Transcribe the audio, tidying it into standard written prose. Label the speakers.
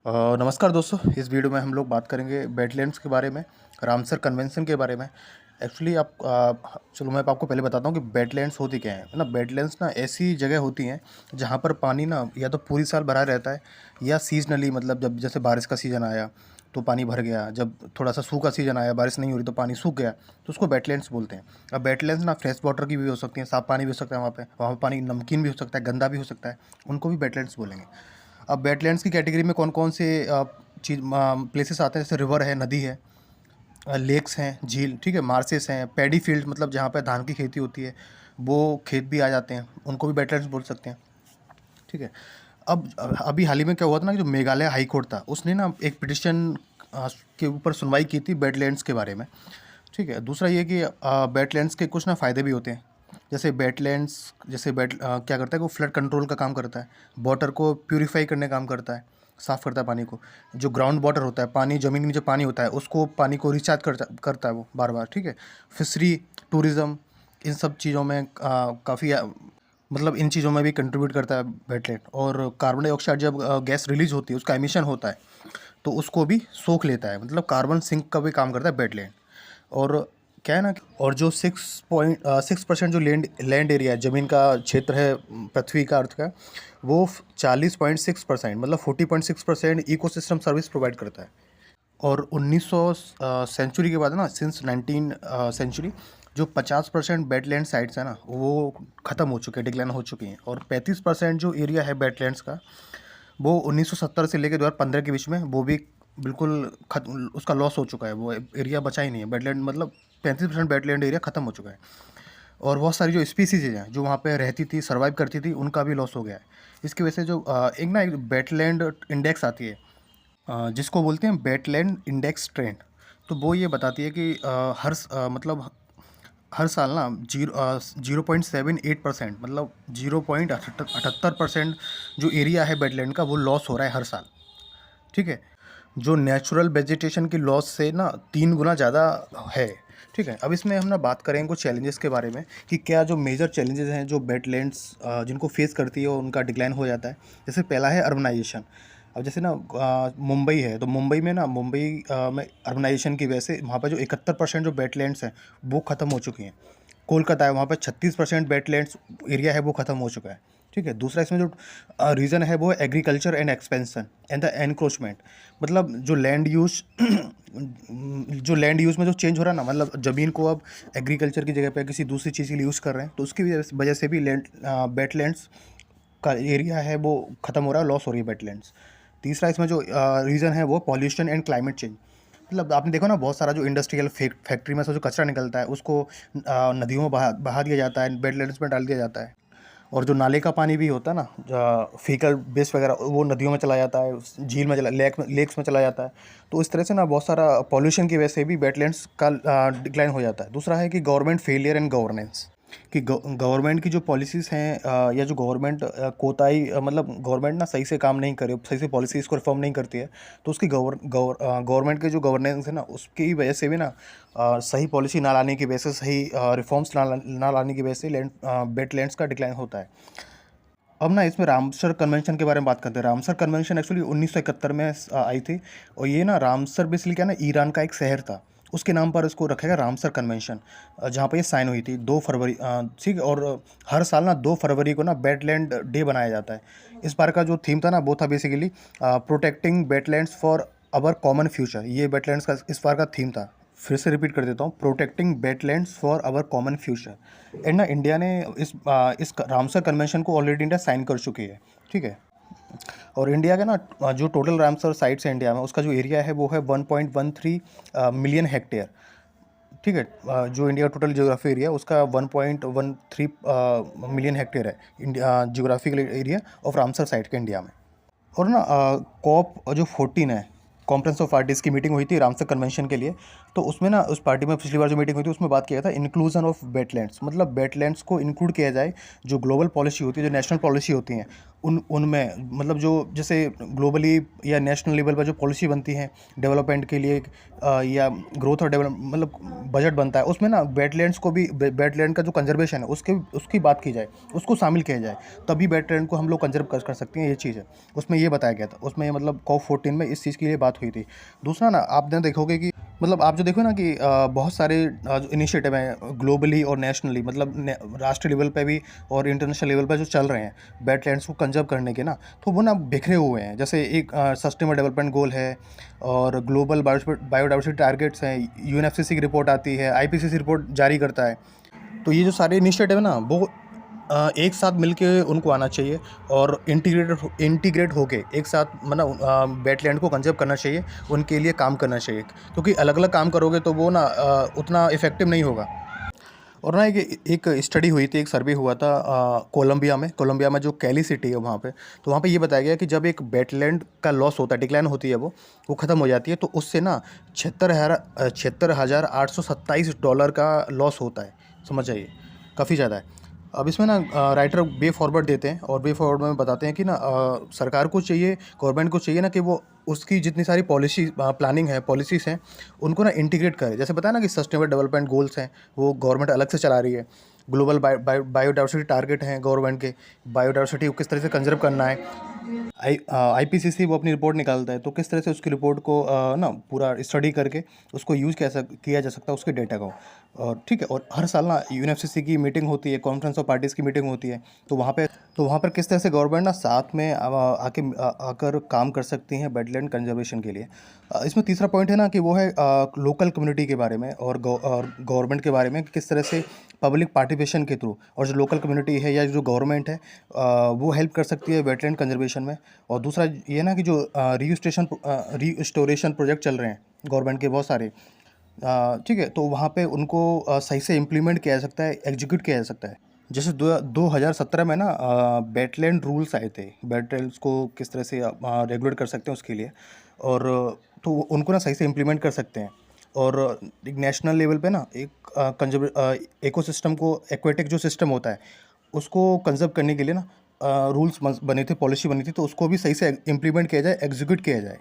Speaker 1: नमस्कार दोस्तों। इस वीडियो में हम लोग बात करेंगे वेटलैंड्स के बारे में, रामसर कन्वेंशन के बारे में। एक्चुअली चलो मैं आपको पहले बताता हूँ कि वेटलैंड्स होती क्या है ना। वेटलैंड्स ना ऐसी जगह होती हैं जहाँ पर पानी ना या तो पूरी साल भरा रहता है या सीजनली, मतलब जब जैसे बारिश का सीज़न आया तो पानी भर गया, जब थोड़ा सा सूखा सीजन आया, बारिश नहीं हो रही तो पानी सूख गया, तो उसको वेटलैंड्स बोलते हैं। अब वेटलैंड्स ना फ्रेश वाटर की भी हो सकती हैं, साफ पानी भी हो सकता है, वहाँ पे पानी नमकीन भी हो सकता है, गंदा भी हो सकता है, उनको भी वेटलैंड्स बोलेंगे। अब वेटलैंड्स की कैटेगरी में कौन कौन से चीज प्लेसेस आते हैं, जैसे रिवर है, नदी है, लेक्स हैं, झील, ठीक है, मार्सेस हैं, पैडी फील्ड मतलब जहाँ पे धान की खेती होती है, वो खेत भी आ जाते हैं, उनको भी वेटलैंड्स बोल सकते हैं। ठीक है। अब अभी हाल ही में क्या हुआ था ना कि जो मेघालय हाई कोर्ट था उसने ना एक पिटिशन के ऊपर सुनवाई की थी वेटलैंड्स के बारे में। ठीक है। दूसरा ये कि वेटलैंड्स के कुछ ना फ़ायदे भी होते हैं। जैसे वेटलैंड्स, जैसे क्या करता है, वो फ्लड कंट्रोल का काम करता है, वाटर को प्यूरिफाई करने का काम करता है, साफ़ करता है पानी को। जो ग्राउंड वाटर होता है, पानी ज़मीन के नीचे पानी होता है, उसको पानी को रिचार्ज करता है वो बार बार। ठीक है। फिशरी, टूरिज़्म, इन सब चीज़ों में काफ़ी मतलब इन चीज़ों में भी कंट्रीब्यूट करता है वेटलैंड। और कार्बन डाइऑक्साइड जब गैस रिलीज होती है, उसका एमिशन होता है, तो उसको भी सोख लेता है, मतलब कार्बन सिंक का भी काम करता है वेटलैंड। और क्या है ना और जो 6% जो लैंड एरिया है, ज़मीन का क्षेत्र है, पृथ्वी का, अर्थ का, वो 40.6%, मतलब 40.6% इकोसिस्टम सर्विस प्रोवाइड करता है। और 1900 सेंचुरी के बाद ना, सिंस 19 सेंचुरी, जो 50% वेटलैंड साइट्स है ना, वो ख़त्म हो चुके हैं, डिक्लाइन हो चुकी हैं। और 35% जो एरिया है वेटलैंड्स का, वो 1970 से लेकर 2015 के बीच में वो भी बिल्कुल उसका लॉस हो चुका है, वो एरिया बचा ही नहीं है। वेटलैंड मतलब 35% वेटलैंड एरिया ख़त्म हो चुका है। और बहुत सारी जो स्पीसीज हैं जो वहाँ पे रहती थी, सर्वाइव करती थी, उनका भी लॉस हो गया है। इसकी वजह से जो एक वेटलैंड इंडेक्स आती है, जिसको बोलते हैं वेटलैंड इंडेक्स ट्रेंड, तो वो ये बताती है कि मतलब हर साल ना 0.78%, मतलब 0.78% जो एरिया है वेटलैंड का, वो लॉस हो रहा है हर साल। ठीक है। जो नेचुरल वेजिटेशन की लॉस से ना 3 गुना ज़्यादा है। ठीक है। अब इसमें हम ना बात करेंगे कुछ चैलेंजेस के बारे में कि क्या जो मेजर चैलेंजेस हैं जो वेटलैंड्स जिनको फेस करती है और उनका डिक्लाइन हो जाता है। जैसे पहला है अर्बनाइजेशन। अब जैसे ना मुंबई है, तो मुंबई में में अर्बनाइजेशन की वजह से वहाँ पर जो 71% जो वेटलैंड्स हैं वो ख़त्म हो चुकी हैं। कोलकाता है, वहाँ पे 36% वेटलैंड्स एरिया है वो ख़त्म हो चुका है। ठीक है। दूसरा इसमें जो रीज़न है वो है agriculture and expansion and the encroachment, मतलब जो लैंड यूज़ में जो चेंज हो रहा है ना, मतलब ज़मीन को अब एग्रीकल्चर की जगह पे किसी दूसरी चीज़ के लिए यूज़ कर रहे हैं, तो उसकी वजह से भी वेटलैंड्स का एरिया है वो ख़त्म हो रहा है, लॉस हो रही है वेटलैंड्स। तीसरा इसमें जो रीज़न है वो पॉल्यूशन एंड क्लाइमेट चेंज। मतलब आपने देखो ना, बहुत सारा जो इंडस्ट्रियल फैक्ट्री में से जो कचरा निकलता है उसको नदियों में बहा दिया जाता है, वेटलैंड्स में डाल दिया जाता है। और जो नाले का पानी भी होता है ना, फीकल वेस्ट वगैरह, वो नदियों में चला जाता है, झील में चला, लेक्स में चला जाता है। तो इस तरह से ना बहुत सारा पॉल्यूशन की वजह से भी वेटलैंड्स का डिक्लाइन हो जाता है। दूसरा है कि गवर्नमेंट फेलियर एंड गवर्नेंस, कि गवर्नमेंट की जो पॉलिसीज़ हैं या जो गवर्नमेंट कोताही, मतलब गवर्नमेंट ना सही से काम नहीं करे, सही से पॉलिसीज़ को रिफॉर्म नहीं करती है, तो उसकी गवर्नमेंट के जो गवर्नेंस है ना, उसकी वजह से भी ना सही पॉलिसी ना लाने की वजह से, सही रिफॉर्म्स ना लाने की वजह से वेटलैंड्स का डिक्लाइन होता है। अब ना इसमें रामसर कन्वेंशन के बारे में बात करते हैं। रामसर कन्वेंशन एक्चुअली 1971 में आई थी। और ये ना रामसर बेसिकली क्या ना, ईरान का एक शहर था, उसके नाम पर इसको रखा गया रामसर कन्वेंशन, जहाँ पर ये साइन हुई थी 2 फरवरी। ठीक है। और हर साल ना 2 फरवरी को ना वेटलैंड डे बनाया जाता है। इस बार का जो थीम था ना, वो था basically protecting wetlands for our common future. ये वेटलैंड्स का इस बार का थीम था। फिर से रिपीट कर देता हूँ, protecting wetlands for our common future. And ना इंडिया ने इस रामसर कन्वेंशन को ऑलरेडी इंडिया साइन कर चुकी है। ठीक है। और इंडिया के ना जो टोटल रामसर साइट्स है इंडिया में, उसका जो एरिया है वो है 1.13 मिलियन हेक्टेयर। ठीक है। जो इंडिया का टोटल जियोग्राफी एरिया उसका 1.13 मिलियन हेक्टेयर है, India geographical area of Ramsar site के इंडिया में। और ना कॉप जो 14 है, कॉन्फ्रेंस ऑफ पार्टीज़ की मीटिंग हुई थी रामसर कन्वेंशन के लिए। तो उसमें ना उस पार्टी में पिछली बार जो मीटिंग हुई थी उसमें बात किया था इंक्लूजन ऑफ वेटलैंड्स, मतलब वेटलैंड्स को इंक्लूड किया जाए। जो ग्लोबल पॉलिसी होती है, जो नेशनल पॉलिसी होती हैं, उनमें मतलब जो जैसे ग्लोबली या नेशनल लेवल पर जो पॉलिसी बनती है डेवलपमेंट के लिए, या ग्रोथ और डेवलप मतलब बजट बनता है, उसमें ना वेटलैंड्स को भी, वेटलैंड का जो कंजर्वेशन है उसके उसकी बात की जाए, उसको शामिल किया जाए, तभी वेटलैंड को हम लोग कंजर्व कर सकते हैं। ये चीज़ है उसमें, ये बताया गया था उसमें, मतलब COP14 में इस चीज़ की ये बात हुई थी। दूसरा ना आपने देखोगे कि मतलब आप जो देखो ना कि बहुत सारे जो इनिशिएटिव हैं ग्लोबली और नेशनली, मतलब राष्ट्रीय लेवल पे भी और इंटरनेशनल लेवल पे जो चल रहे हैं वेटलैंड्स को कंजर्व करने के ना, तो वो ना बिखरे हुए हैं। जैसे एक सस्टेनेबल डेवलपमेंट गोल है, और ग्लोबल बायोडाइवर्सिटी टारगेट्स हैं, UNFCCC की रिपोर्ट आती है, IPCC रिपोर्ट जारी करता है। तो ये जो सारे इनिशिएटिव है ना, वो एक साथ मिलके उनको आना चाहिए, और इंटीग्रेट होके एक साथ मतलब वेटलैंड को कंजर्व करना चाहिए, उनके लिए काम करना चाहिए, क्योंकि अलग अलग काम करोगे तो वो ना उतना इफेक्टिव नहीं होगा। और ना एक स्टडी हुई थी, एक सर्वे हुआ था कोलंबिया में जो कैली सिटी है वहाँ पे। तो वहाँ पे ये बताया गया कि जब एक वेटलैंड का लॉस होता है, डिक्लाइन होती है, वो ख़त्म हो जाती है, तो उससे ना 76,827 डॉलर का लॉस होता है। समझ जाइए, काफ़ी ज़्यादा है। अब इसमें ना राइटर वे फॉरवर्ड देते हैं, और वे फॉरवर्ड में बताते हैं कि ना सरकार को चाहिए, गवर्नमेंट को चाहिए ना कि वो उसकी जितनी सारी पॉलिसी प्लानिंग है, पॉलिसीज़ हैं, उनको ना इंटीग्रेट करे। जैसे बताया ना कि सस्टेनेबल डेवलपमेंट गोल्स हैं, वो गवर्नमेंट अलग से चला रही है। ग्लोबल बायोडाइवर्सिटी टारगेट हैं गवर्नमेंट के, बायोडाइवर्सिटी को किस तरह से कंजर्व करना है। IPCC वो अपनी रिपोर्ट निकालता है, तो किस तरह से उसकी रिपोर्ट को ना पूरा स्टडी करके उसको यूज़ किया जा सकता है उसके डेटा को। और ठीक है, और हर साल ना UNFCCC की मीटिंग होती है, कॉन्फ्रेंस ऑफ पार्टीज़ की मीटिंग होती है। तो वहाँ पर किस तरह से गवर्नमेंट ना साथ में आकर काम कर सकती हैं वेटलैंड कंजर्वेशन के लिए। इसमें तीसरा पॉइंट है ना कि वो है लोकल कम्युनिटी के बारे में, और गवर्नमेंट के बारे में, कि किस तरह से पब्लिक पार्टिसिपेशन के थ्रू, और जो लोकल कम्युनिटी है या जो गवर्नमेंट है वो हेल्प कर सकती है वेटलैंड कंजर्वेशन में। और दूसरा ये ना कि जो रीस्टोरेशन प्रोजेक्ट चल रहे हैं गवर्नमेंट के बहुत सारे, ठीक है, तो वहाँ पे उनको सही से इम्प्लीमेंट किया जा सकता है, एग्जीक्यूट किया जा सकता है। जैसे 2017 में ना वेटलैंड रूल्स आए थे, वेटलैंड्स को किस तरह से रेगुलेट कर सकते हैं उसके लिए, और तो उनको ना सही से इम्प्लीमेंट कर सकते हैं। और एक नेशनल लेवल पे ना एक कंजर्व इकोसिस्टम को, एक्वेटिक जो सिस्टम होता है उसको कंजर्व करने के लिए ना रूल्स बने थे, पॉलिसी बनी थी, तो उसको भी सही से इम्प्लीमेंट किया जाए, एग्जीक्यूट किया जाए।